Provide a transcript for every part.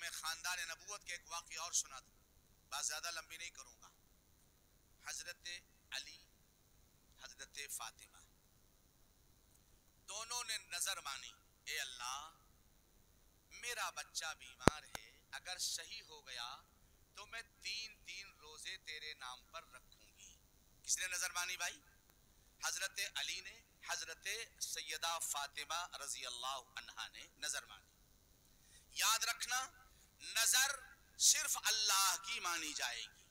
تمہیں خاندان نبوت کے ایک واقعہ اور سنا دوں، بات زیادہ لمبی نہیں کروں گا۔ حضرت علی، حضرت فاطمہ دونوں نے نظر مانی، اے اللہ میرا بچہ بیمار ہے، اگر صحیح ہو گیا تو میں 3 روزے تیرے نام پر رکھوں گی۔ کس نے نظر مانی بھائی؟ حضرت علی نے، حضرت سیدہ فاطمہ رضی اللہ عنہا نے نظر مانی۔ یاد رکھنا، نظر صرف اللہ کی مانی جائے گی۔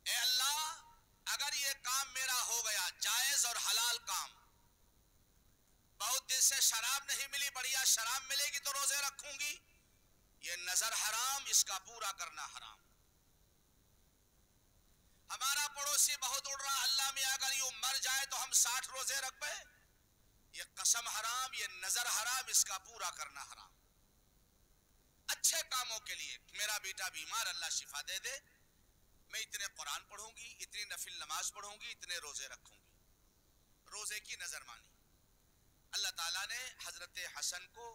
اے اللہ اگر یہ کام میرا ہو گیا، جائز اور حلال کام، بہت دن سے شراب نہیں ملی، بڑھیا شراب ملے گی تو روزے رکھوں گی، یہ نظر حرام، اس کا پورا کرنا حرام۔ ہمارا پڑوسی بہت اڑ رہا، اللہ میں اگر یوں مر جائے تو ہم 60 روزے رکھ پے، یہ قسم حرام، یہ نظر حرام، اس کا پورا کرنا حرام۔ اچھے کاموں کے لیے، میرا بیٹا بیمار، اللہ شفا دے دے، میں اتنے قرآن پڑھوں گی، اتنی نفل نماز پڑھوں گی، اتنے روزے رکھوں گی، روزے کی نظر مانی۔ اللہ تعالیٰ نے حضرت حسن کو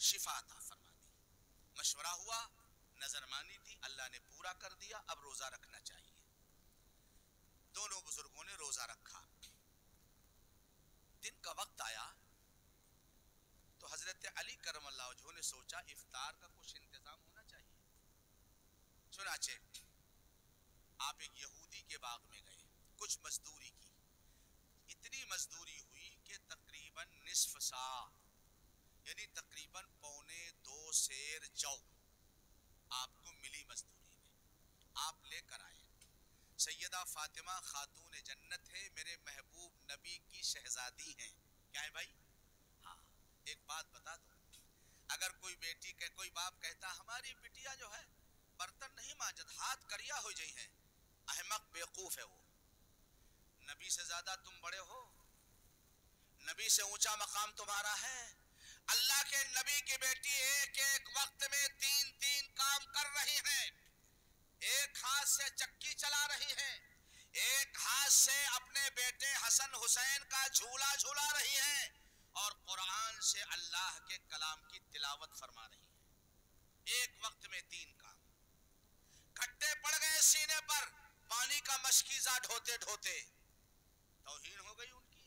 شفا عطا فرما دی، مشورہ ہوا، نظر مانی تھی، اللہ نے پورا کر دیا، اب روزہ رکھنا چاہیے۔ دونوں بزرگوں نے روزہ رکھا، دن کا وقت آیا تو حضرت علی کرم اللہ وجہہ نے سوچا افطار کا کچھ انتظام ہونا چاہیے۔ چنانچہ آپ ایک یہودی کے باغ میں گئے، کچھ مزدوری کی، اتنی مزدوری ہوئی کہ تقریباً نصف سا، یعنی تقریباً 1.25 سیر جو آپ کو ملی مزدوری میں، آپ لے کر آئے۔ سیدہ فاطمہ خاتون جنت ہے، میرے محبوب نبی کی شہزادی ہیں۔ کیا ہے بھائی؟ ہاں، ایک بات بتا دوں، اگر کوئی بیٹی کہ کوئی باپ کہتا ہماری بٹیا جو ہے برتن نہیں مانجت، ہاتھ کریا ہو جائی ہے، احمق بیوقوف ہے وہ۔ نبی سے زیادہ تم بڑے ہو، نبی سے اونچا مقام تمہارا ہے۔ اللہ کے نبی کی بیٹی ایک ایک وقت میں 3 کام کر رہی ہیں، ایک ہاتھ سے چکی چلا رہی ہیں، ایک ہاتھ سے اپنے بیٹے حسن حسین کا جھولا جھولا رہی ہیں، اور قرآن سے اللہ کے کلام کی تلاوت فرما رہی ہیں، ایک وقت میں 3 کام۔ کھٹے پڑ گئے سینے پر، پانی کا مشکیزہ ڈھوتے ڈھوتے، توہین ہو گئی ان کی۔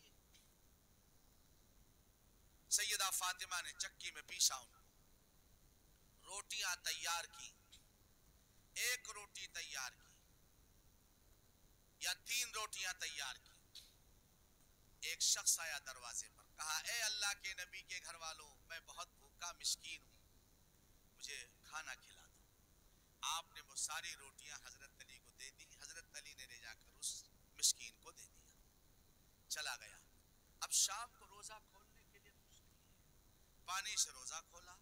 سیدہ فاطمہ نے چکی میں پیسا ان کو، روٹیاں تیار کی، 1 روٹی تیار کی یا 3 روٹیاں تیار کی۔ ایک شخص آیا دروازے پر، کہا اے اللہ کے نبی کے گھر والوں، میں بہت بھوکا مسکین ہوں، مجھے کھانا کھلا دو۔ آپ نے وہ ساری روٹیاں حضرت علی کو دے دی، حضرت علی نے لے جا کر اس مسکین کو دے دیا، چلا گیا۔ اب شام کو روزہ کھولنے کے لیے کچھ نہیں ہے، پانی سے روزہ کھولا،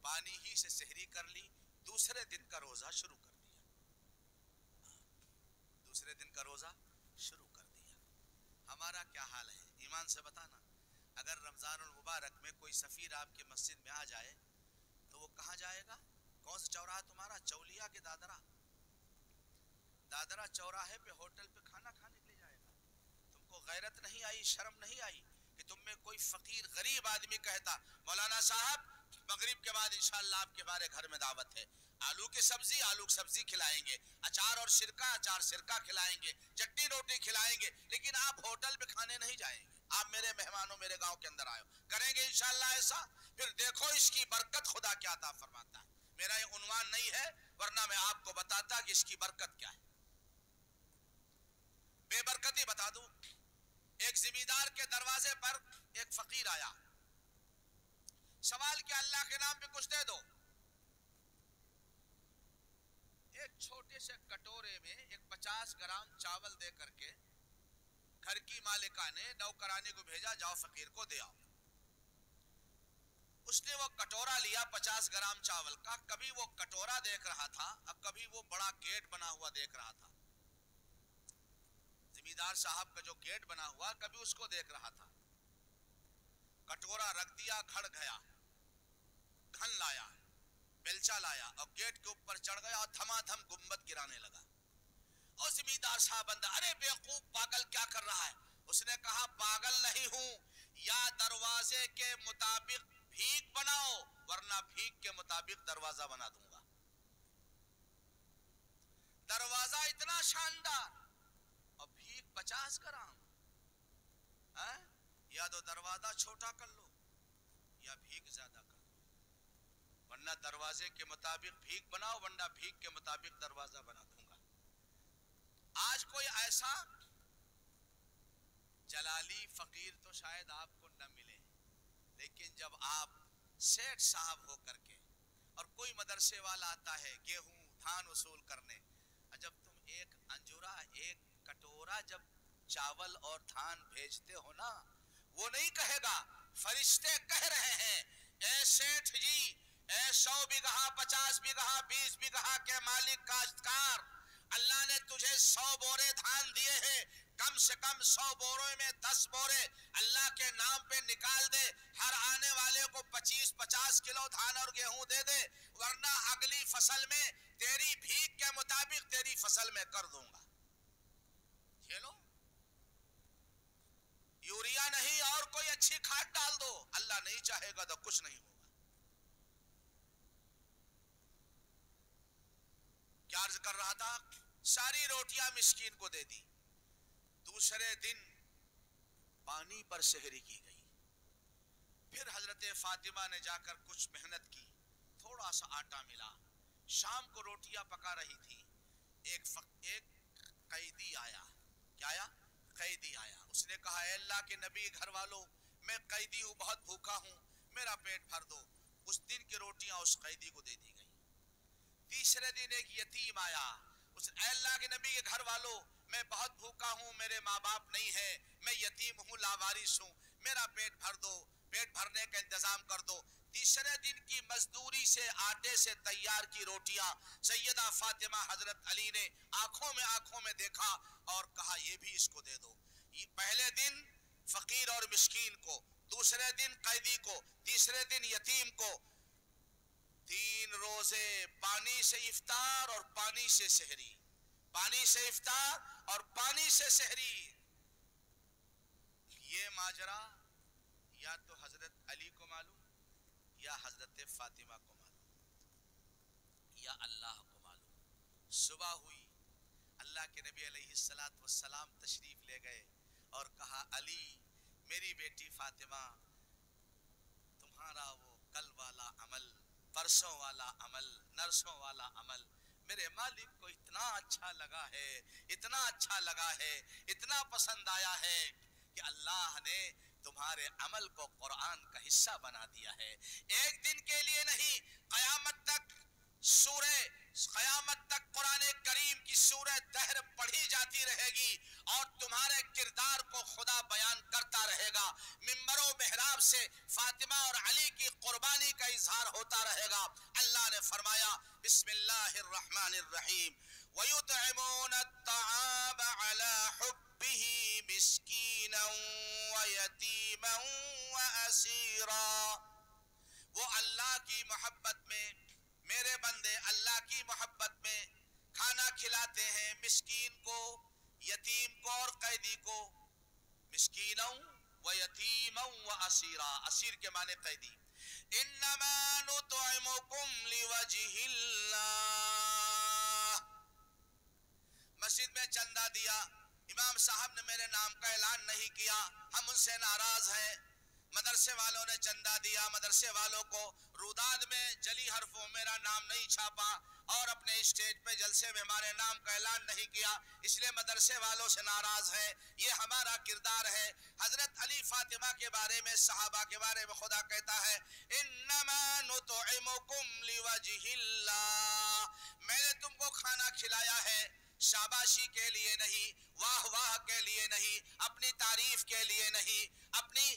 پانی ہی سے سحری کر لی، دوسرے دن کا روزہ شروع کر دیا، دوسرے دن کا روزہ شروع کر دیا۔ ہمارا کیا حال ہے ایمان سے بتانا؟ اگر رمضان المبارک میں کوئی سفیر آپ کے مسجد میں آ جائے تو وہ کہاں جائے گا؟ کون سا چوراہا تمہارا؟ چولیا کے دادرا؟ دادرا چوراہے پہ ہوٹل پہ کھانا کھانے کے لیے جائے گا؟ تم کو غیرت نہیں آئی، شرم نہیں آئی کہ تم میں کوئی فقیر غریب آدمی کہتا مولانا صاحب مغرب کے بعد انشاءاللہ آپ کے ہمارے گھر میں دعوت ہے، آلو کی سبزی، آلو کی سبزی کھلائیں گے، اچار اور سرکہ، اچار سرکہ کھلائیں گے، چٹنی روٹی کھلائیں گے، لیکن آپ ہوٹل پہ کھانے نہیں جائیں گے، آپ میرے مہمانوں میرے گاؤں کے اندر آئے کریں گے انشاءاللہ ایسا؟ پھر دیکھو اس کی برکت خدا کیا عطا فرماتا ہے۔ میرا یہ عنوان نہیں ہے، ورنہ میں آپ کو بتاتا کہ اس کی برکت کیا ہے۔ بے برکتی بتا دوں، ایک زمیندار کے دروازے پر ایک فقیر آیا، سوال کیا اللہ کے نام پہ کچھ دے دو۔ ایک چھوٹے سے کٹورے میں ایک 50 گرام چاول دے کر کے گھر کی مالکہ نے نوکرانی کو بھیجا، جاؤ فقیر کو دے آؤ۔ اس نے وہ کٹورا لیا 50 گرام چاول کا، کبھی وہ کٹورا دیکھ رہا تھا، اب کبھی وہ بڑا گیٹ بنا ہوا دیکھ رہا تھا، زمیندار صاحب کا جو گیٹ بنا ہوا کبھی اس کو دیکھ رہا تھا۔ کٹورا رکھ دیا، گھڑ گیا، گھن لایا، بیلچا لایا اور گیٹ کے اوپر چڑھ گیا اور دھما دھم گنبد گرانے لگا۔ اور زمیندار صاحب اندر، ارے بیوقوف پاگل کیا کر رہا ہے؟ اس نے کہا پاگل نہیں ہوں، یا دروازے کے مطابق بھیک بناؤ ورنہ بھیک کے مطابق دروازہ بنا دوں گا. دروازہ اتنا شاندار اور بھیک 50 گرام. یا تو دروازہ چھوٹا کر لو یا بھیک زیادہ کر لو، ورنہ دروازے کے مطابق بھیک بناؤ، ورنہ بھیک کے مطابق دروازہ بنا دوں گا. آج کوئی ایسا جلالی فقیر تو شاید آپ کو نہ ملے، لیکن جب آپ سیٹ صاحب ہو کر کے اور کوئی مدرسے والا آتا ہے گیہوں دھان وصول کرنے، جب تم ایک انجورا ایک کٹورا جب چاول اور دھان بھیجتے ہو نا، وہ نہیں کہے گا، فرشتے کہہ رہے ہیں اے سیٹھ جی، اے 100 بیگھہ 50 بیگھہ 20 بیگھہ کے مالک کاشتکار، اللہ نے تجھے 100 بورے دھان دیے ہیں، کم سے کم 100 بوروں میں 10 بورے اللہ کے نام پہ نکال دے، ہر آنے والے کو 25-50 کلو دھان اور گیہوں دے دے، ورنہ اگلی فصل میں تیری بھیک کے مطابق تیری فصل میں کر دوں گا. چلو یوریا نہیں اور کوئی اچھی کھاد ڈال دو، اللہ نہیں چاہے گا تو کچھ نہیں ہوگا. کیا عرض کر رہا تھا؟ ساری روٹیاں مسکین کو دے دی. دوسرے دن پانی پر سحری کی گئی. پھر حضرت فاطمہ نے جا کر کچھ محنت کی، تھوڑا سا آٹا ملا، شام کو روٹیاں پکا رہی تھی. ایک قیدی آیا. کیا آیا؟ قیدی آیا. اس نے کہا اے اللہ کے نبی گھر والوں، میں قیدی ہوں، بہت بھوکا ہوں، میرا پیٹ بھر دو. اس دن کی روٹیاں اس قیدی کو دے دی گئی. تیسرے دن ایک یتیم آیا. اس اے اللہ کے نبی کے گھر والوں، میں بہت بھوکا ہوں، میرے ماں باپ نہیں ہے، میں یتیم ہوں، لاوارث ہوں، میرا پیٹ بھر دو، پیٹ بھرنے کا انتظام کر دو. تیسرے دن کی مزدوری سے آٹے سے تیار کی روٹیاں سیدہ فاطمہ حضرت علی نے آنکھوں میں دیکھا اور کہا یہ بھی اس کو دے دو. پہلے دن فقیر اور مسکین کو، دوسرے دن قیدی کو، تیسرے دن یتیم کو. 3 روزے پانی سے افطار اور پانی سے سحری، پانی سے افطار اور پانی سے سحری. یہ ماجرا یا تو حضرت علی کو معلوم، یا حضرت فاطمہ کو معلوم، یا اللہ کو معلوم. صبح ہوئی، اللہ کے نبی علیہ السلام تشریف لے گئے اور کہا علی میری بیٹی فاطمہ، تمہارا وہ کل والا عمل، پرسوں والا عمل، نرسوں والا عمل میرے مالک کو اتنا اچھا لگا ہے، اتنا اچھا لگا ہے، اتنا پسند آیا ہے کہ اللہ نے تمہارے عمل کو قرآن کا حصہ بنا دیا ہے. ایک دن کے لیے نہیں، قیامت تک قرآن کریم کی سورہ دہر پڑھی جاتی رہے گی اور تمہارے کردار کو خدا بیان کرتا رہے گا. منبر و محراب سے فاطمہ اور علی کی قربانی کا اظہار ہوتا رہے گا. اللہ نے فرمایا بسم اللہ الرحمن الرحیم وَيُطْعِمُونَ الطَّعَامَ عَلَى حُبِّهِ مِسْكِينًا وَيَتِيمًا وَأَسِيرًا. وہ اللہ کی محبت میں، میرے بندے اللہ کی محبت میں کھانا کھلاتے ہیں مسکین کو، یتیم کو اور قیدی کو. مسکیناً و یتیما و اسیرا، اسیر کے معنی قیدی. انما نطعمکم لوجہ اللہ. مسجد میں چندہ دیا، امام صاحب نے میرے نام کا اعلان نہیں کیا، ہم ان سے ناراض ہیں. مدرسے والوں نے چندہ دیا، مدرسے والوں کو روداد میں جلی حرفوں میرا نام نہیں چھاپا اور اپنے اسٹیج پہ جلسے میں ہمارے نام کا اعلان نہیں کیا، اس لیے مدرسے والوں سے ناراض ہیں. یہ ہمارا کردار ہے. حضرت علی فاطمہ کے بارے میں، صحابہ کے بارے میں خدا کہتا ہے انما نطعمکم لوجہ اللہ، میں نے تم کو کھانا کھلایا ہے شاباشی کے لیے نہیں، واہ واہ کے لیے نہیں، اپنی تعریف کے لیے نہیں، اپنی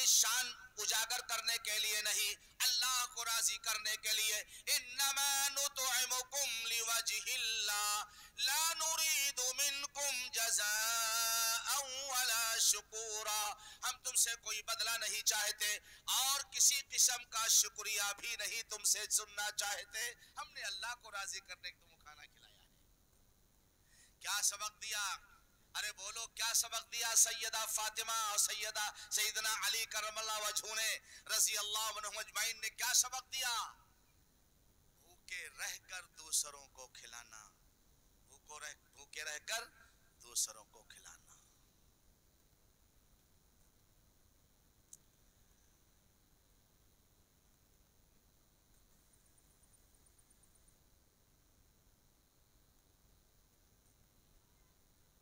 شان اجاگر کرنے کے لیے نہیں، اللہ کو راضی کرنے کے لیے. انما نطعمکم لوجہ اللہ لا نريد منکم جزاء ولا شکورا. ہم تم سے کوئی بدلہ نہیں چاہتے اور کسی قسم کا شکریہ بھی نہیں تم سے سننا چاہتے. ہم نے اللہ کو راضی کرنے کے تم کو کھانا کھلایا ہے. کیا سبق دیا؟ ارے بولو کیا سبق دیا سیدہ فاطمہ اور سیدنا علی کرم اللہ وجہہ نے رضی اللہ عنہم اجمعین نے کیا سبق دیا؟ بھوکے رہ کر دوسروں کو کھلانا، بھوکے رہ کر دوسروں کو کھلانا۔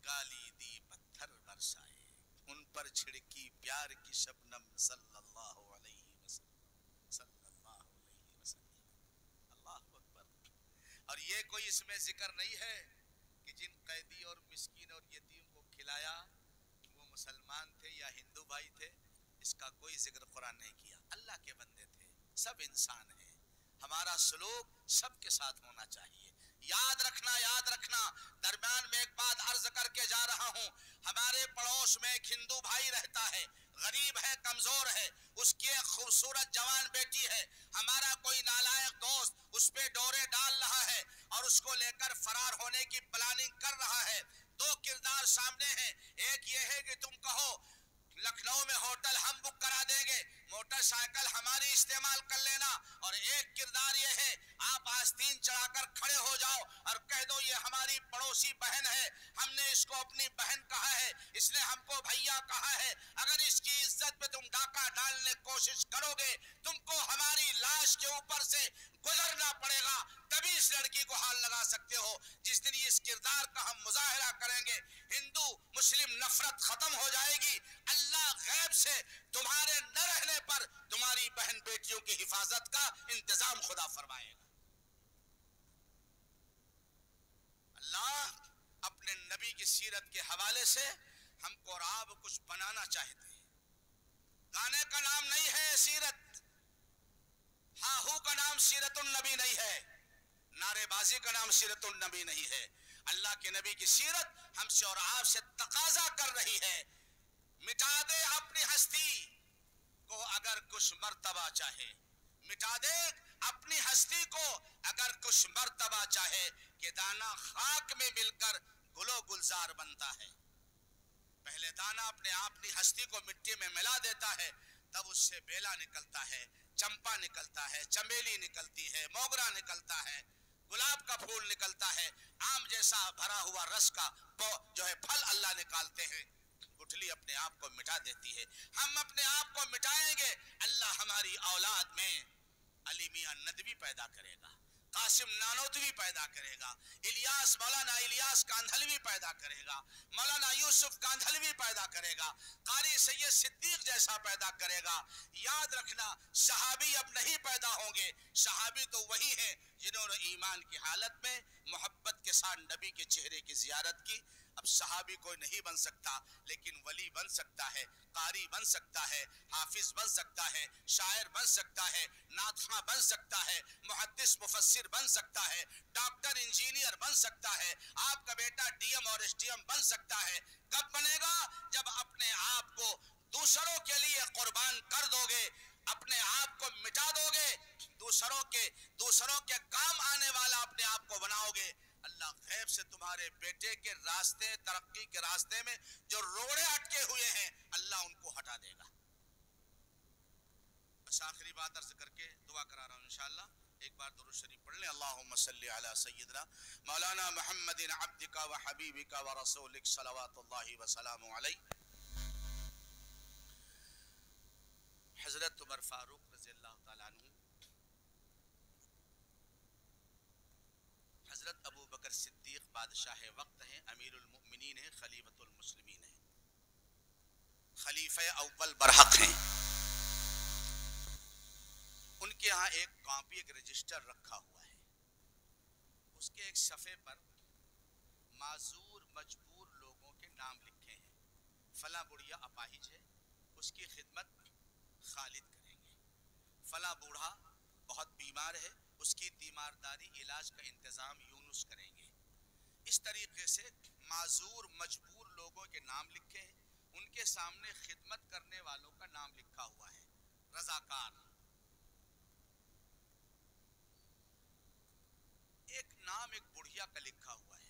گالی دی پتھر برسائے، ان پر چھڑکی پیار کی شبنم صلی اللہ علیہ وسلم، صلی اللہ علیہ وسلم۔ اللہ اکبر۔ اور یہ کوئی اس میں ذکر نہیں ہے کہ جن قیدی اور مسکین اور یتیم کو کھلایا وہ مسلمان تھے یا ہندو بھائی تھے، اس کا کوئی ذکر قرآن نہیں کیا۔ اللہ کے بندے تھے، سب انسان ہیں، ہمارا سلوک سب کے ساتھ ہونا چاہیے۔ یاد رکھنا، درمیان میں ایک بات عرض کر کے جا رہا ہوں، ہمارے پڑوس میں ایک ہندو بھائی رہتا ہے، غریب ہے، کمزور ہے، اس کی ایک خوبصورت جوان بیٹی ہے، ہمارا کوئی نالائق دوست اس پہ ڈورے ڈال رہا ہے اور اس کو لے کر فرار ہونے کی پلاننگ کر رہا ہے۔ دو کردار سامنے ہیں، ایک یہ ہے کہ تم کہو لکھنؤ میں ہوٹل ہم بک کرا دیں گے، موٹر سائیکل ہماری استعمال کر لینا، اور ایک کردار یہ ہے آپ آستین چڑھا کر کھڑے ہو جاؤ اور کہہ دو یہ ہماری پڑوسی بہن ہے، ہم نے اس کو اپنی بہن کہا ہے، اس نے ہم کو بھیا کہا ہے، اگر اس کی عزت پہ تم ڈاکہ ڈالنے کوشش کرو گے تم کو ہماری لاش کے اوپر سے گزرنا پڑے گا، تبھی اس لڑکی کو حال لگا سکتے ہو۔ جس دن اس کردار کا ہم مظاہرہ کریں گے ہندو مسلم نفرت ختم ہو جائے گی، اللہ غیب سے تمہارے نہ رہنے پر تمہاری بہن بیٹیوں کی حفاظت کا انتظام خدا فرمائے گا۔ اللہ اپنے نبی کی سیرت کے حوالے سے ہم کو اور آپ کچھ بنانا چاہتے ہیں۔ گانے کا نام نہیں ہے سیرت، ہاہو کا نام سیرت النبی نہیں ہے، نعرے بازی کا نام سیرت النبی نہیں ہے۔ اللہ کے نبی کی سیرت ہم سے اور آپ سے تقاضا کر رہی ہے، مٹا دے اپنی ہستی کو اگر کچھ مرتبہ چاہے، مٹا دے اپنی ہستی کو اگر کچھ مرتبہ چاہے، کہ دانا خاک میں مل کر گل و گلزار بنتا ہے۔ پہلے دانا اپنی ہستی کو مٹی میں ملا دیتا ہے، تب اس سے بیلا نکلتا ہے، چمپا نکلتا ہے، چمیلی نکلتی ہے، موگرا نکلتا ہے، گلاب کا پھول نکلتا ہے، آم جیسا بھرا ہوا رس کا جو ہے پھل اللہ نکالتے ہیں۔ گٹھلی اپنے آپ کو مٹا دیتی ہے، ہم اپنے آپ کو مٹائیں گے، اللہ ہماری اولاد میں علی میاں ندوی پیدا کرے گا، قاسم نانوتوی پیدا کرے گا، مولانا الیاس کاندھلوی پیدا کرے گا، مولانا یوسف کاندھلوی پیدا کرے گا، قاری سید صدیق جیسا پیدا کرے گا۔ یاد رکھنا صحابی اب نہیں پیدا ہوں گے، صحابی تو وہی ہیں جنہوں نے ایمان کی حالت میں محبت کے ساتھ نبی کے چہرے کی زیارت کی۔ اب صحابی کوئی نہیں بن سکتا، لیکن ولی بن سکتا ہے، قاری بن سکتا ہے، حافظ بن سکتا ہے، شاعر بن سکتا ہے، نعت خواں بن سکتا ہے، محدث مفسر بن سکتا ہے، ڈاکٹر انجینئر بن سکتا ہے، آپ کا بیٹا ڈی ایم اور ایس ڈی ایم بن سکتا ہے۔ کب بنے گا؟ جب اپنے آپ کو دوسروں کے لیے قربان کر دو گے، اپنے آپ کو مٹا دو گے، دوسروں کے کام آنے والا اپنے آپ کو بناؤ گے، اللہ غیب سے تمہارے بیٹے کے راستے، ترقی کے راستے میں جو روڑے اٹکے ہوئے ہیں اللہ ان کو ہٹا دے گا۔ بس آخری بات عرض کر کے دعا کرا رہا ہوں انشاءاللہ، ایک بار درود شریف پڑھ لیں۔ اللہم صلی علی سیدنا مولانا محمد عبدک و حبیبک و رسولک صلوات اللہ وسلام علیہ۔ حضرت عمر فاروق رضی اللہ تعالیٰ عنہ، حضرت ابو بکر صدیق بادشاہ وقت ہیں، امیر المؤمنین ہیں، خلیفۃ المسلمین ہیں، خلیفہ اول برحق ہیں۔ ان کے ہاں ایک کاپی، ایک رجسٹر رکھا ہوا ہے، اس کے ایک صفحے پر معذور مجبور لوگوں کے نام لکھے ہیں۔ فلاں بڑھیا اپاہج ہے، اس کی خدمت خالد کریں گے، فلاں بوڑھا بہت بیمار ہے، اس کی تیمارداری علاج کا انتظام یونس کریں گے۔ اس طریقے سے معذور مجبور لوگوں کے نام لکھے ہیں، ان کے سامنے خدمت کرنے والوں کا نام لکھا ہوا ہے، رضاکار۔ ایک نام ایک بڑھیا کا لکھا ہوا ہے،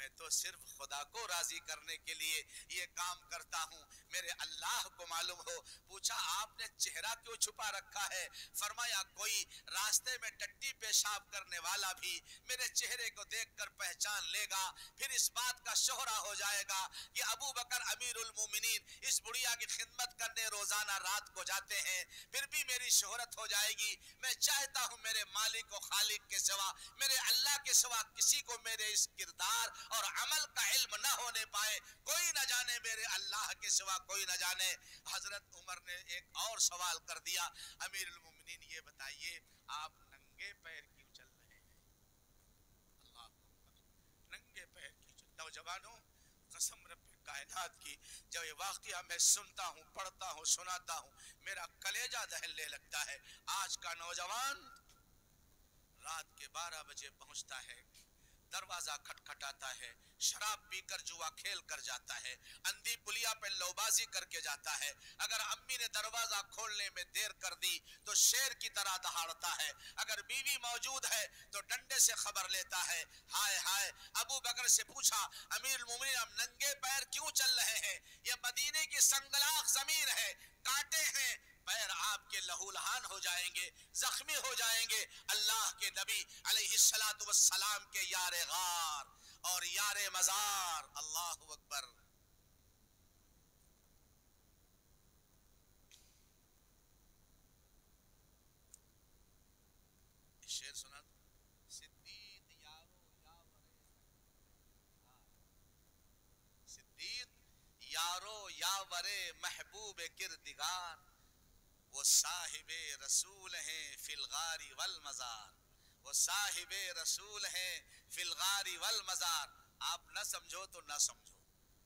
میں تو صرف خدا کو راضی کرنے کے لیے یہ کام کرتا ہوں، میرے اللہ کو معلوم ہو۔ پوچھا آپ نے چہرہ کیوں چھپا رکھا ہے؟ فرمایا کوئی راستے میں ٹٹی پیشاب کرنے والا بھی میرے چہرے کو دیکھ کر پہچان لے گا، پھر اس بات کا شہرہ ہو جائے گا کہ ابو بکر امیر المومنین اس بڑھیا کی خدمت کرنے روزانہ رات کو جاتے ہیں، پھر بھی میری شہرت ہو جائے گی۔ میں چاہتا ہوں میرے مالک و خالق کے سوا، میرے اللہ کے سوا کسی کو میرے اس کردار اور عمل کا علم نہ ہونے پائے، کوئی نہ جانے میرے اللہ کے سوا کوئی نہ جانے۔ حضرت عمر نے ایک اور سوال کر دیا، امیر المومنین یہ بتائیے آپ ننگے پیر کیوں چل رہے ہیں؟ اللہ اکبر، ننگے پیر کیوں چل؟ نوجوانوں قسم رب کائنات کی، جب یہ واقعہ میں سنتا ہوں، پڑھتا ہوں، سناتا ہوں، میرا کلیجہ دہلنے لگتا ہے۔ آج کا نوجوان رات کے 12 بجے پہنچتا ہے، دروازہ کھٹکھٹاتا ہے، شراب پی کر جوا کھیل کر جاتا ہے، اندھی پلیا پہ لوبازی کر کے جاتا ہے، اگر امی نے دروازہ کھولنے میں دیر کر دی تو شیر کی طرح دہاڑتا ہے، اگر بیوی موجود ہے تو ڈنڈے سے خبر لیتا ہے۔ ہائے ہائے، ابو بکر سے پوچھا امیر المومنین ہم ننگے پیر کیوں چل رہے ہیں؟ یہ مدینے کی سنگلاخ زمین ہے، کانٹے ہیں، پیر آپ کے لہو لہان ہو جائیں گے، زخمی ہو جائیں گے۔ اللہ کے نبی علیہ السلام کے یار غار اور یار مزار، اللہ اکبر۔ شعر سنا صدیق یارو صدیق یارو یاور محبوب کردگار، وہ صاحب رسول ہیں فی الغار والمزار، وہ صاحب رسول ہیں فی الغار والمزار۔ آپ نہ سمجھو تو نہ سمجھو،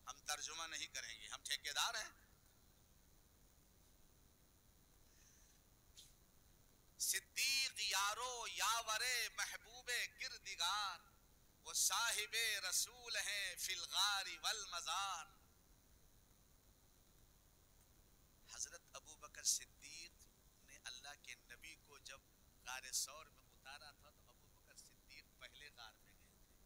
ہم ترجمہ نہیں کریں گے، ہم ٹھیکیدار ہیں۔ صدیق یارو یاور محبوب کردگار، وہ صاحب رسول ہیں فی الغار والمزار۔ حضرت ابو بکر صدیق نے اللہ کے نبی کو جب غار ثور میں اتارا تھا تو ابو بکر صدیق پہلے غار میں گئے تھے،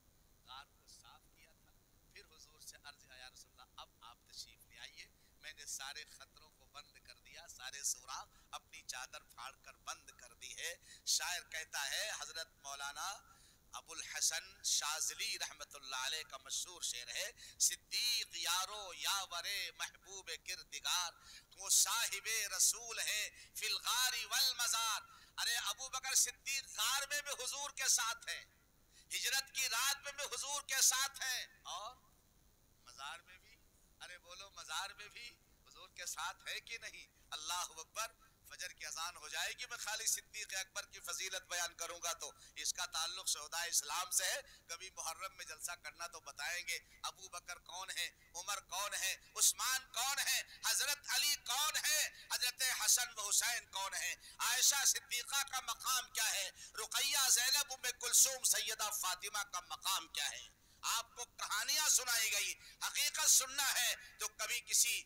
غار کو صاف کیا تھا، پھر حضور سے عرض یا رسول اللہ اب آپ تشریف لے آئیے، میں نے سارے خطروں کو بند کر دیا، سارے سوراخ اپنی چادر پھاڑ کر بند کر دی ہے۔ شاعر کہتا ہے، حضرت مولانا ابو الحسن شاذلی رحمت اللہ علیہ کا مشہور شعر ہے، صدیق یارو یاور محبوب کردگار، وہ صاحب رسول ہے فی الغار والمزار۔ ارے ابو بکر صدیق غار میں بھی حضور کے ساتھ ہیں، ہجرت کی رات میں بھی حضور کے ساتھ ہیں، اور مزار میں بھی، ارے بولو مزار میں بھی حضور کے ساتھ ہے کہ نہیں؟ اللہ اکبر۔ فجر کی اذان ہو جائے گی، میں خالی صدیق اکبر کی فضیلت بیان کروں گا تو اس کا تعلق شہداء اسلام سے ہے، کبھی محرم میں جلسہ کرنا تو بتائیں گے۔ ابو بکر کون ہے، عمر کون ہے، عثمان کون ہے، حضرت علی کون ہے، حضرت حسن و حسین کون ہے، عائشہ صدیقہ کا مقام کیا ہے، رقیہ زینب ام کلثوم سیدہ فاطمہ کا مقام کیا ہے۔ آپ کو کہانیاں سنائی گئی، حقیقت سننا ہے تو کبھی کسی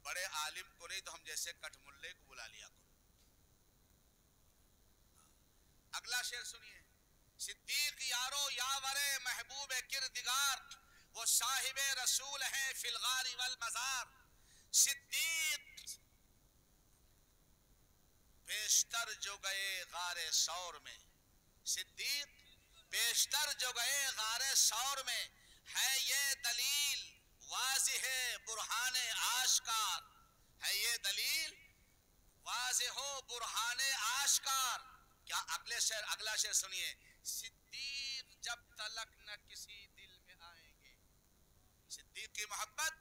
بڑے عالم کو نہیں تو ہم جیسے کٹ ملے کو بلا لیا کرو۔ اگلا شعر سنیے، صدیق یارو یاور محبوب کردگار، وہ صاحب رسول ہیں فی الغار والمزار۔ صدیق بیشتر جو گئے غار ثور میں، صدیق بیشتر جو گئے غار ثور میں، ہے یہ دلیل واضح برہان آشکار، ہے یہ دلیل واضح و برہان آشکار۔ کیا اگلا شعر سنیے، صدیق جب تلک نہ کسی دل میں آئیں گے، صدیق کی محبت،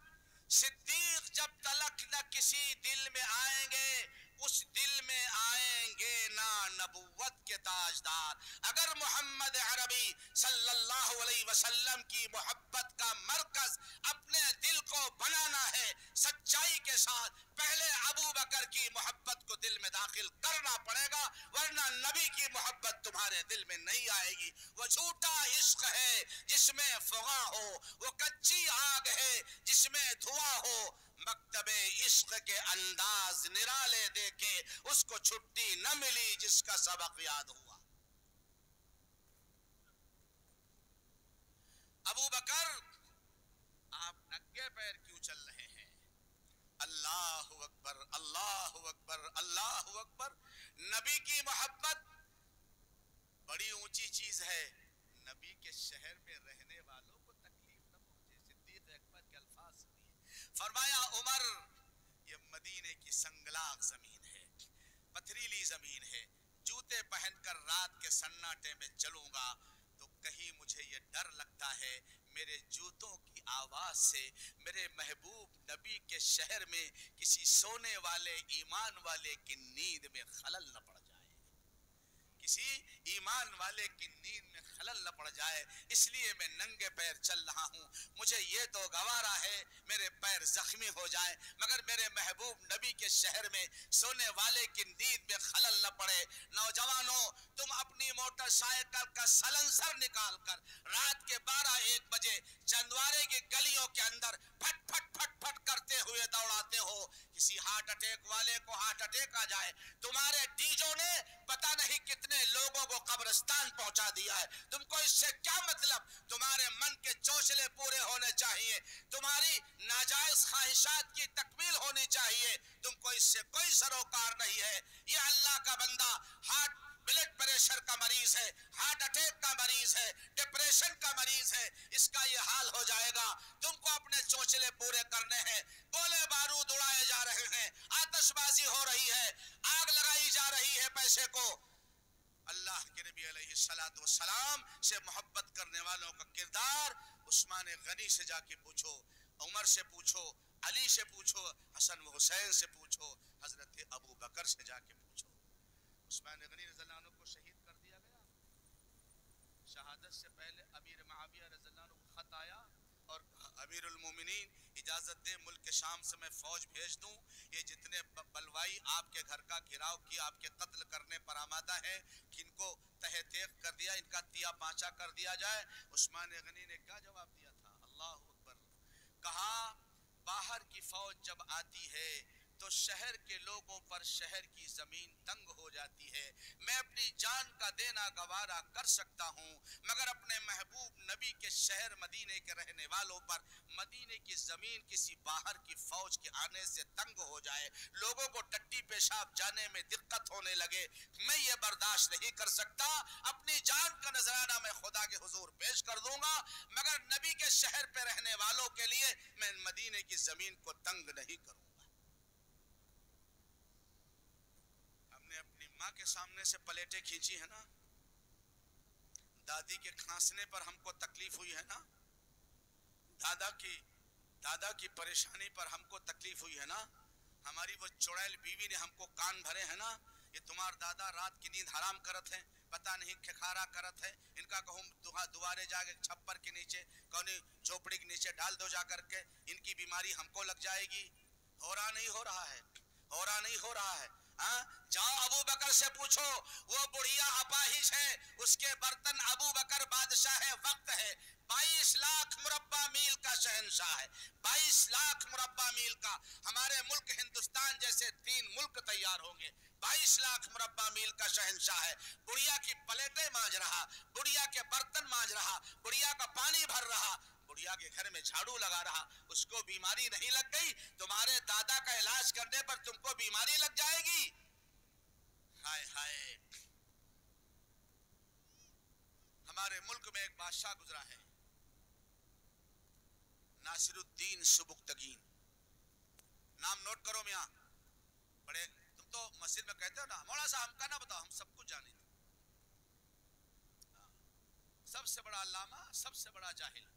صدیق جب تلک نہ کسی دل میں آئیں گے، اس دل میں آئیں گے نہ نبوت کے تاجدار۔ اگر محمد عربی صلی اللہ علیہ وسلم کی محبت کا مرکز اپنے دل کو بنانا ہے سچائی کے ساتھ، پہلے ابو بکر کی محبت کو دل میں داخل کرنا پڑے گا، ورنہ نبی کی محبت تمہارے دل میں نہیں آئے گی۔ وہ جھوٹا عشق ہے جس میں فغاں ہو، وہ کچی آگ ہے جس میں دھواں ہو، مکتب عشق کے انداز نرالے دیکھے اس کو چھٹی نہ ملی جس کا سبق یاد ہوا۔ ابو بکر آپ ننگے پیر کیوں چل رہے ہیں؟ اللہ اکبر اللہ اکبر اللہ اکبر. نبی کی محبت بڑی اونچی چیز ہے. نبی کے شہر میں رہنے والوں کو تکلیف نہ پہنچے. صدیق اکبر کے الفاظ سنیے. فرمایا عمر یہ مدینے کی سنگلاخ زمین ہے، پتھریلی زمین ہے، جوتے پہن کر رات کے سناٹے میں چلوں گا تو کہیں مجھے یہ ڈر لگتا ہے میرے جوتوں کی آواز سے میرے محبوب نبی کے شہر میں کسی سونے والے ایمان والے کی نیند میں خلل نہ پڑ جائے، کسی ایمان والے کی نیند میں خلل نہ پڑ جائے، اس لیے میں ننگے پیر چل رہا ہوں. مجھے یہ تو گوارا ہے میرے پیر زخمی ہو جائیں مگر میرے محبوب نبی کے شہر میں سونے والے کی نیند میں خلل نہ پڑے. نوجوانوں تم اپنی موٹر سائیکل کا سلنسر نکال کر رات کے 12-1 بجے چندوارے کی گلیوں کے اندر پھٹ پھٹ پھٹ پھٹ کرتے ہوئے دوڑاتے ہو. کسی ہارٹ اٹیک والے کو ہارٹ اٹیک آ جائے، تمہارے ڈیجو نے پتہ نہیں کتنے لوگوں کو قبرستان پہنچا دیا ہے. تم کو اس سے کیا مطلب؟ تمہارے من کے چوچلے پورے ہونے چاہیے، تمہاری ناجائز خواہشات کی تکمیل ہونی چاہیے. تم کو اس سے کوئی سروکار نہیں ہے. یہ اللہ کا بندہ ہارٹ بلڈ پریشر کا مریض ہے، ہارٹ اٹیک کا مریض ہے، ڈپریشن کا مریض ہے، اس کا یہ حال ہو جائے گا. تم کو اپنے چوچلے پورے کرنے ہیں. گولے بارود اڑائے جا رہے ہیں، آتش بازی ہو رہی ہے، آگ لگائی جا رہی ہے پیسے کو. اللہ کے نبی علیہ السلام سے محبت کرنے والوں کا کردار عثمان غنی سے جا کے پوچھو، عمر سے پوچھو، علی سے پوچھو، حسن و حسین سے پوچھو، حضرت ابو بکر سے جا کے پوچھو. عثمان غنی رضی اللہ عنہ کو شہید کر دیا گیا. شہادت سے پہلے امیر معاویہ رضی اللہ عنہ کو خط آیا اور امیر المومنین اجازت دے ملک شام سے میں فوج بھیج دوں، یہ جتنے بلوائی آپ کے گھر کا گھراؤ کی آپ کے قتل کرنے پر آمادہ ہیں کن کو تہہ تیغ کر دیا، ان کا تیا پانچا کر دیا جائے. عثمان غنی نے کیا جواب دیا تھا؟ اللہ اکبر. کہا باہر کی فوج جب آتی ہے تو شہر کے لوگوں پر شہر کی زمین تنگ ہو جاتی ہے. میں اپنی جان کا دینا گوارا کر سکتا ہوں مگر اپنے محبوب نبی کے شہر مدینے کے رہنے والوں پر مدینے کی زمین کسی باہر کی فوج کے آنے سے تنگ ہو جائے، لوگوں کو ٹٹی پیشاب جانے میں دقت ہونے لگے، میں یہ برداشت نہیں کر سکتا. اپنی جان کا نذرانہ میں خدا کے حضور پیش کر دوں گا مگر نبی کے شہر پہ رہنے والوں کے لیے میں مدینے کی زمین کو تنگ نہیں کروں. اپنی ماں کے سامنے سے پلیٹیں کھینچی ہے نا، دادی کے کھانسنے پر ہم کو تکلیف ہوئی ہے نا، دادا کی پریشانی پر ہم کو تکلیف ہوئی ہے نا، ہماری وہ چڑیل بیوی نے ہم کو کان بھرے ہیں نا. یہ تمہار دادا رات کی نیند حرام کرت ہیں، پتہ نہیں کھکھارا کرت ہے، ان کا کہوں دوارے جا کے چھپر کے نیچے کونی جھوپڑی کے نیچے ڈال دو جا کر کے، ان کی بیماری ہم کو لگ جائے گی. ہو رہا نہیں ہو رہا ہے، ہو رہا نہیں ہو رہا ہے. جاؤ ابو بکر سے پوچھو، وہ بڑھیا اپاہج ہے، اس کے برتن ابو بکر بادشاہ وقت ہے، 22 لاکھ مربع میل کا شہنشاہ ہے، 22 لاکھ مربع میل کا. ہمارے ملک ہندوستان جیسے 3 ملک تیار ہوں گے. 22 لاکھ مربع میل کا شہنشاہ ہے. بڑھیا کی پلیٹیں مانج رہا، بڑھیا کے برتن مانج رہا، بڑھیا کا پانی بھر رہا، بڑھیا کے گھر میں جھاڑو لگا رہا. اس کو بیماری نہیں لگ گئی، تمہارے دادا کا علاج کرنے پر تم کو بیماری لگ جائے گی. ہائے ہائے. ہمارے ملک میں ایک بادشاہ گزرا ہے، ناصر الدین سبکتگین. نام نوٹ کرو میاں. بڑے تم تو مسجد میں کہتے ہو نا مولانا صاحب ہم کا نہ بتاؤ، ہم سب کچھ جانے. سب سے بڑا علامہ، سب سے بڑا جاہل،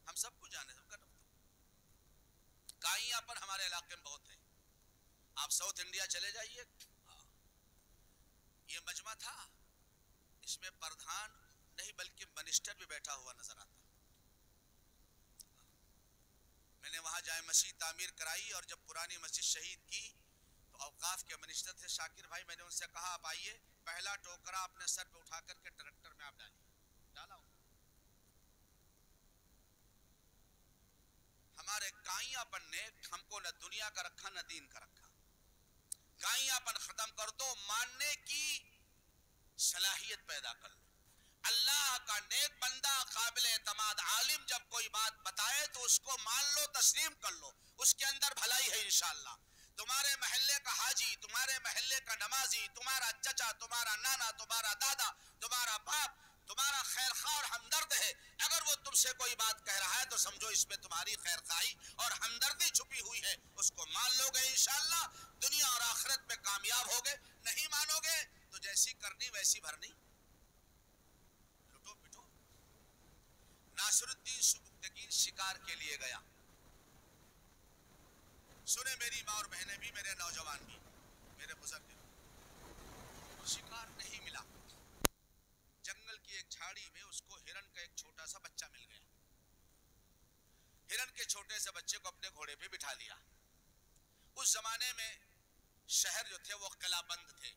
ہم سب کو جانے. ہم کا نہ بتاؤ. کائیاں پر ہمارے علاقے میں بہت ہیں. آپ ساؤتھ انڈیا چلے جائیے، یہ مجمع تھا، اس میں پردھان نہیں بلکہ منسٹر بھی بیٹھا ہوا نظر آتا. میں نے وہاں جائے مسجد تعمیر کرائی اور جب پرانی مسجد شہید کی تو اوقاف کے منسٹر تھے شاکر بھائی، میں نے ان سے کہا آپ آئیے، پہلا ٹوکرا اپنے سر پہ اٹھا کر کے ٹریکٹر میں آپ ڈالیے. ڈالا ہوں. ہمارے گائیاں پن نے ہم کو نہ دنیا کا رکھا نہ دین کا رکھا. گائیاں پن ختم کر دو، ماننے کی صلاحیت پیدا کر لو. اللہ کا نیک بندہ قابل اعتماد عالم جب کوئی بات بتائے تو اس کو مان لو، تسلیم کر لو، اس کے اندر بھلائی ہے انشاءاللہ۔ تمہارے محلے کا حاجی، تمہارے محلے کا نمازی، تمہارا چچا، تمہارا نانا، تمہارا دادا، تمہارا باپ تمہارا خیر خواہ اور ہمدرد ہے، اگر وہ تم سے کوئی بات کہہ رہا ہے تو سمجھو اس میں تمہاری خیر خواہی اور ہمدردی چھپی ہوئی ہے، اس کو مان لو گے انشاءاللہ دنیا اور آخرت میں کامیاب ہوگے۔ نہیں مانو گے تو جیسی کرنی ویسی بھرنی، لٹو پٹو۔ ناصر الدین سبکتگین شکار کے لیے گیا، سنے میری ماں اور بہنیں بھی، میرے نوجوان بھی، میرے بزرگ بھی، شکار نہیں ملا۔ جنگل کی ایک جھاڑی میں اس کو ہرن کا ایک چھوٹا سا بچہ مل گیا، ہرن کے چھوٹے سے بچے کو اپنے گھوڑے پہ بٹھا لیا۔ اس زمانے میں شہر جو تھے وہ قلعہ بند تھے،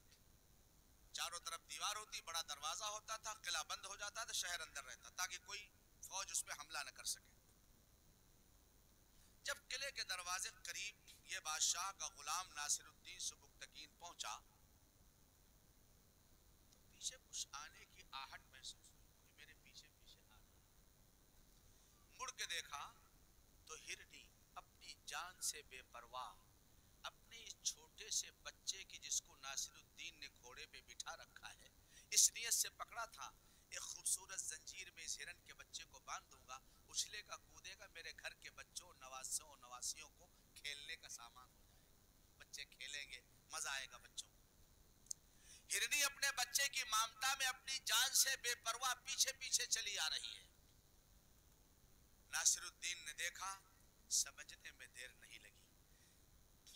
چاروں طرف دیوار ہوتی، بڑا دروازہ ہوتا تھا، قلعہ بند ہو جاتا تو شہر اندر رہتا تاکہ کوئی فوج اس پہ حملہ نہ کر سکے۔ جب قلعے کے دروازے قریب یہ بادشاہ کا غلام ناصر الدین سبکتگین پہنچا تو پیچھے کچھ آنے کی آہٹ محسوس ہوئی، کوئی میرے پیچھے پیچھے آ رہا۔ مڑ کے دیکھا تو ہرنی اپنی جان سے بے پرواہ اپنے اس چھوٹے سے بچے کی، جس کو ناصر الدین نے گھوڑے پہ بٹھا رکھا ہے، اس نیت سے پکڑا تھا ایک خوبصورت زنجیر میں اس ہرن کے بچے کو باندھ دوں گا، اچھلے گا کودے گا، میرے گھر کے بچوں نواسیوں کو کھیلنے کا سامان ہو جائے گا، بچے کھیلیں گے، مزہ آئے گا بچوں کو۔ ہرنی اپنے بچے کی مامتا میں اپنی جان سے بے پرواہ پیچھے پیچھے چلی آ رہی ہے۔ ناصر الدین نے دیکھا، سمجھنے میں دیر نہیں لگی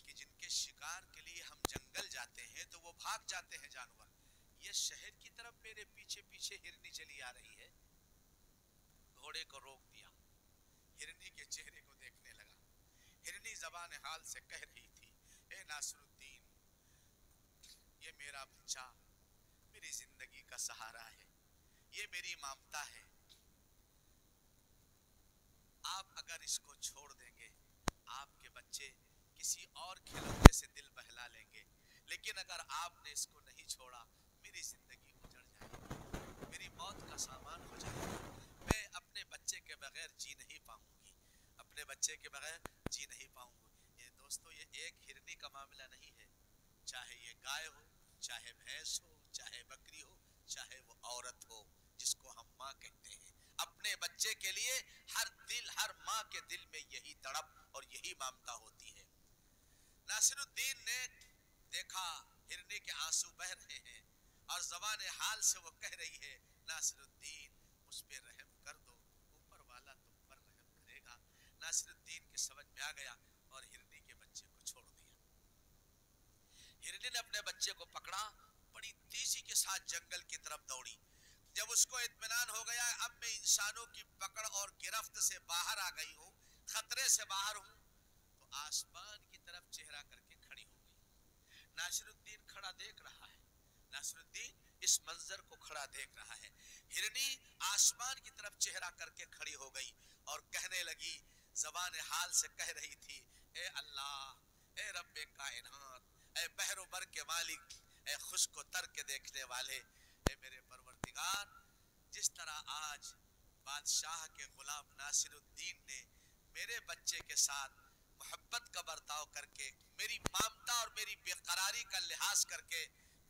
کہ جن کے شکار کے لیے ہم جنگل جاتے ہیں تو وہ بھاگ جاتے ہیں جانور، یہ شہر کی طرف میرے پیچھے پیچھے ہرنی چلی آ رہی ہے۔ گھوڑے کو روک دیا، ہرنی کے چہرے کو دیکھنے لگا۔ ہرنی زبان حال سے کہہ رہی تھی، اے ناصر الدین، یہ میرا بچہ میری زندگی کا سہارا ہے، یہ میری مامتا ہے، آپ اگر اس کو چھوڑ دیں گے آپ کے بچے کسی اور کھلونے سے دل بہلا لیں گے، لیکن اگر آپ نے اس کو نہیں چھوڑا میری زندگی اجڑ جائے گی، میری موت کا سامان ہو جائے گا، میں اپنے بچے کے بغیر جی نہیں پاؤں گی، اپنے بچے کے بغیر جی نہیں پاؤں گی۔ یہ دوستو یہ ایک ہرنی کا معاملہ نہیں ہے، چاہے یہ گائے ہو، چاہے بھینس ہو، چاہے بکری ہو، چاہے وہ عورت ہو جس کو ہم ماں کہتے ہیں، اپنے بچے کے لیے ہر ماں کے دل میں یہی تڑپ اور یہی مامتا ہوتی ہے۔ ناصر الدین نے دیکھا ہرنی کے آنسو بہ رہے ہیں اور زبان حال سے وہ کہہ رہی ہے، ناصر الدین مجھ پہ رحم کر دو، اوپر والا تم پر رحم کرے گا۔ ناصر الدین کی سمجھ میں آ گیا اور ہرنی کے بچے کو چھوڑ دیا۔ ہرنی نے اپنے بچے کو پکڑا، بڑی تیزی کے ساتھ جنگل کی طرف دوڑی۔ جب اس کو اطمینان ہو گیا اب میں انسانوں کی پکڑ اور گرفت سے باہر آ گئی ہوں، خطرے سے باہر ہوں، تو آسمان کی طرف چہرہ کر کے کھڑی ہو گئی۔ ناصر الدین کھڑا دیکھ رہا ہے، ناصر الدین اس منظر کو کھڑا دیکھ رہا ہے۔ ہرنی آسمان کی طرف چہرہ کر کے کھڑی ہو گئی اور کہنے لگی، زبان حال سے کہہ رہی تھی، اے اللہ، اے رب کائنات، اے بحر و بر کے مالک، اے خشک و تر کے دیکھنے والے، اے میرے پروردگار، جس طرح آج بادشاہ کے غلام ناصر الدین نے میرے بچے کے ساتھ محبت کا برتاؤ کر کے، میری مامتا اور میری بے قراری کا لحاظ کر کے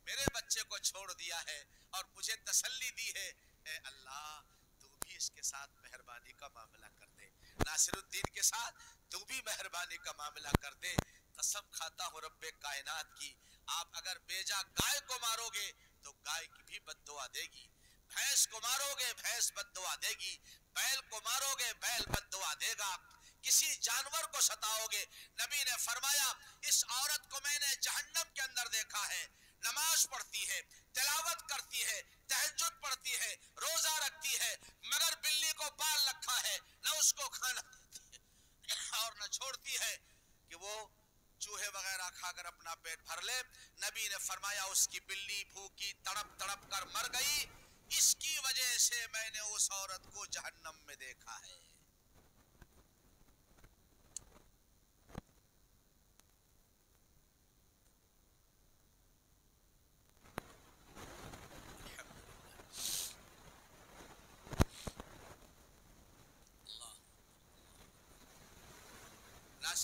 میرے بچے کو چھوڑ دیا ہے اور مجھے تسلی دی ہے، اے اللہ تو بھی اس کے ساتھ مہربانی کا معاملہ کر دے، ناصر الدین کے ساتھ تو بھی مہربانی کا معاملہ کر دے۔ قسم کھاتا ہوں رب کائنات کی، آپ اگر بیجا گائے کو مارو گے تو گائے کی بھی بد دعا دے گی، بھینس کو مارو گے بھینس بد دعا دے گی، بیل کو مارو گے بیل بد دعا دے گا، کسی جانور کو ستاؤ گے۔ نبی نے فرمایا، اس عورت کو میں نے جہنم کے اندر دیکھا ہے، نماز پڑھتی ہے، تلاوت کرتی ہے، تہجد پڑھتی ہے، روزہ رکھتی ہے، مگر بلی کو پال رکھا ہے، نہ اس کو کھانا دیتی ہے اور نہ چھوڑتی ہے کہ وہ چوہے وغیرہ کھا کر اپنا پیٹ بھر لے۔ نبی نے فرمایا اس کی بلی بھوکی تڑپ تڑپ کر مر گئی، اس کی وجہ سے میں نے اس عورت کو جہنم میں دیکھا ہے۔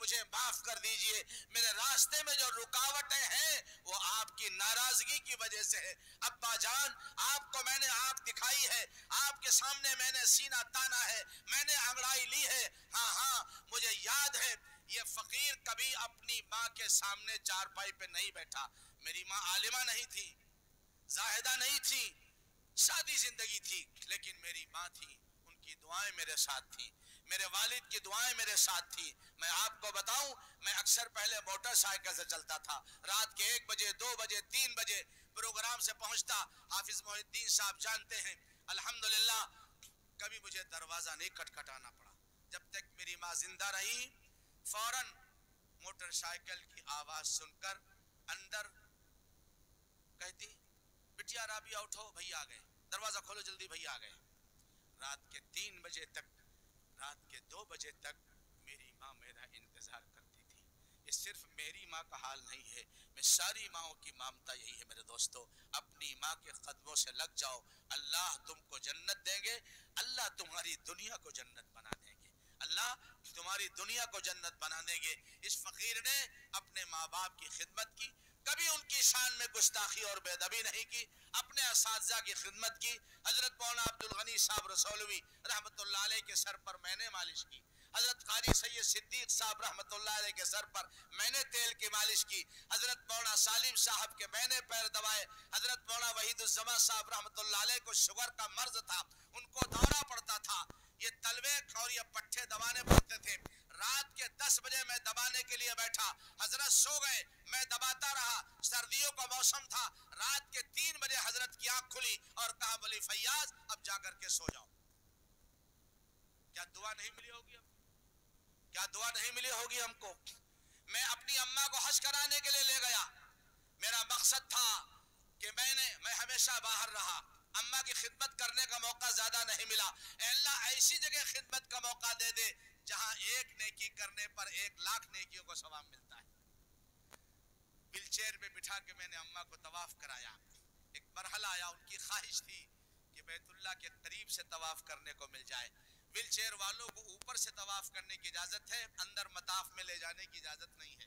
مجھے معاف کر دیجئے، میرے راستے میں جو رکاوٹیں ہیں وہ آپ کی ناراضگی کی وجہ سے ہے۔ ابا جان، آپ کو میں نے آنکھ دکھائی ہے، آپ کے سامنے میں نے سینہ تانا ہے، میں نے انگڑائی لی ہے، ہاں ہاں مجھے یاد ہے یہ فقیر کبھی اپنی ماں کے سامنے چارپائی پہ نہیں بیٹھا۔ میری ماں عالمہ نہیں تھی، زاہدہ نہیں تھی، سادی زندگی تھی، لیکن میری ماں تھی، ان کی دعائیں میرے ساتھ تھیں، میرے والد کی دعائیں میرے ساتھ تھیں۔ میں آپ کو بتاؤں، میں اکثر پہلے موٹر سائیکل سے چلتا تھا، رات کے 1 بجے 2 بجے 3 بجے پروگرام سے پہنچتا۔ حافظ محی الدین صاحب جانتے ہیں، الحمدللہ کبھی مجھے دروازہ نہیں کھٹکھٹانا پڑا۔ جب تک میری ماں زندہ رہی، فوراً موٹر سائیکل کی آواز سن کر اندر کہتی، بٹیا رابعہ اٹھو، بھیا آ گئے، دروازہ کھولو جلدی، بھیا آ گئے۔ رات کے 3 بجے تک، رات کے 2 بجے تک میری ماں میرا انتظار کرتی تھی۔ یہ صرف میری ماں کا حال نہیں ہے، میں ساری ماؤں کی مامتا یہی ہے میرے دوستو۔ اپنی ماں کے قدموں سے لگ جاؤ، اللہ تم کو جنت دیں گے، اللہ تمہاری دنیا کو جنت بنا دیں گے، اللہ تمہاری دنیا کو جنت بنا دیں گے۔ اس فقیر نے اپنے ماں باپ کی خدمت کی، کبھی ان کی شان میں گستاخی اور بے ادبی نہیں کی، اپنے اساتذہ کی خدمت کی۔ حضرت مولانا عبدالغنی صاحب رسولوی رحمت اللہ علیہ کے سر پر میں نے مالش کی، حضرت قاری سید صدیق صاحب رحمت اللہ علیہ کے سر پر میں نے تیل کی مالش کی، حضرت مولانا سالم صاحب کے میں نے پیر دبائے، حضرت مولانا وحید الزمان صاحب رحمت اللہ علیہ کو شوگر کا مرض تھا، ان کو دورہ پڑتا تھا، یہ تلوے اور یہ پٹھے دبانے پڑتے تھے۔ رات کے 10 بجے میں دبانے کے لیے بیٹھا، حضرت سو گئے، میں دباتا رہا، سردیوں کا موسم تھا، رات کے 3 بجے حضرت کی آنکھ کھلی اور کہا ولی فیاض اب جا کر کے سو جاؤ۔ کیا دعا نہیں ملی ہوگی ہم کو؟ کیا دعا نہیں ملی ہوگی ہم کو؟ میں اپنی اماں کو حج کرانے کے لیے لے گیا، میرا مقصد تھا کہ میں ہمیشہ باہر رہا، اماں کی خدمت کرنے کا موقع زیادہ نہیں ملا۔ اے اللہ ایسی جگہ خدمت کا موقع دے دے جہاں ایک نیکی کرنے پر 1,00,000 نیکیوں کو ثواب ملتا ہے۔ ویل چیئر میں بٹھا کے میں نے اماں کو طواف کرایا۔ ایک مرحلہ آیا، ان کی خواہش تھی کہ بیت اللہ کے قریب سے طواف کرنے کو مل جائے۔ ویل چیئر والوں کو اوپر سے طواف کرنے کی اجازت ہے، اندر مطاف میں لے جانے کی اجازت نہیں ہے۔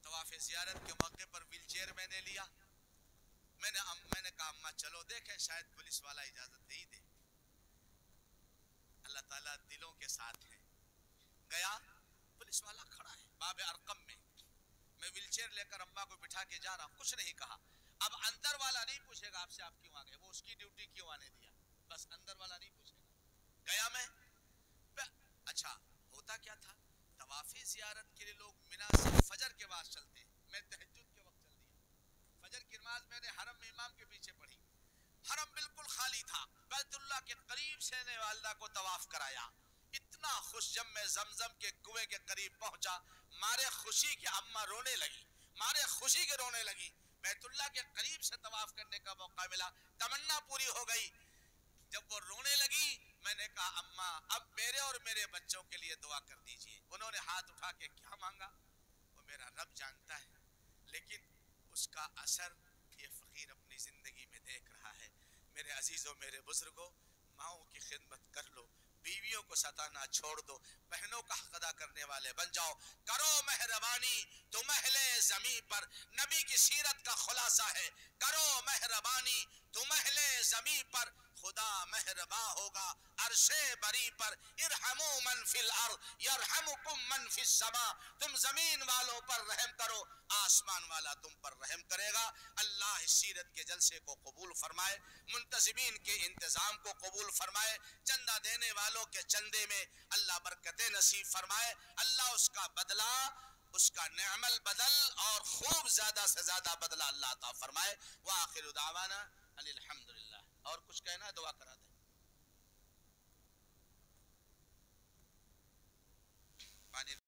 طواف زیارت کے موقع پر ویل چیئر میں نے لیا، میں نے کہا اماں چلو دیکھیں شاید پولیس والا اجازت دے ہی دے۔ اللہ تعالیٰ دلوں کے ساتھ ہے۔ گیا، پولیس والا کھڑا ہے باب ارقم میں، میں ویل چیئر لے کر اماں کو بٹھا کے جا رہا ہوں، کچھ نہیں کہا۔ اب اندر والا نہیں پوچھے گا آپ سے آپ کیوں آ گئے، وہ اس کی ڈیوٹی کیوں آنے دیا، بس اندر والا نہیں پوچھے گا۔ گیا میں، اچھا ہوتا کیا تھا، طواف زیارت کے لیے لوگ منا سے فجر کے بعد چلتے ہیں، میں تہجد کے وقت چل دیا۔ فجر کی نماز میں نے حرم میں امام کے پیچھے پڑھی، حرم بالکل خالی تھا، بیت اللہ کے قریب سے نے والدہ کو طواف کرایا۔ اتنا خوش، جب میں زمزم کے کنویں کے قریب پہنچا، مارے خوشی کے اماں رونے لگی، مارے خوشی کے رونے لگی۔ بیت اللہ کے قریب سے طواف کرنے کا موقع ملا، تمنا پوری ہو گئی۔ جب وہ رونے لگی، میں نے کہا اماں اب میرے اور میرے بچوں کے لیے دعا کر دیجئے۔ انہوں نے ہاتھ اٹھا کے کیا مانگا، وہ میرا رب جانتا ہے، لیکن اس کا اثر یہ فقیر اپنی زندگی میں دیکھ رہا ہے۔ میرے عزیزوں، میرے بزرگوں، ماؤں کی خدمت کر لو، بیویوں کو ستانا چھوڑ دو، بہنوں کا حق ادا کرنے والے بن جاؤ، کرو مہربانی تم اہل زمین پر، نبی کی سیرت کا خلاصہ ہے، کرو مہربانی تم اہل زمین پر، خدا مہرباں ہوگا عرش بری پر، ارحموا من فی الارض یرحمکم من فی السماء، تم زمین والوں پر رحم کرو، آسمان والا تم پر رحم کرے گا۔ اللہ اس سیرت کے جلسے کو قبول فرمائے، منتظمین کے انتظام کو قبول فرمائے، چندہ دینے والوں کے چندے میں اللہ برکتیں نصیب فرمائے، اللہ اس کا بدلہ، اس کا نعم البدل اور خوب زیادہ سے زیادہ بدلہ اللہ عطا فرمائے۔ وآخر دعوانا ان الحمدللہ۔ اور کچھ کہنا ہے دعا کرا دیں۔ پانی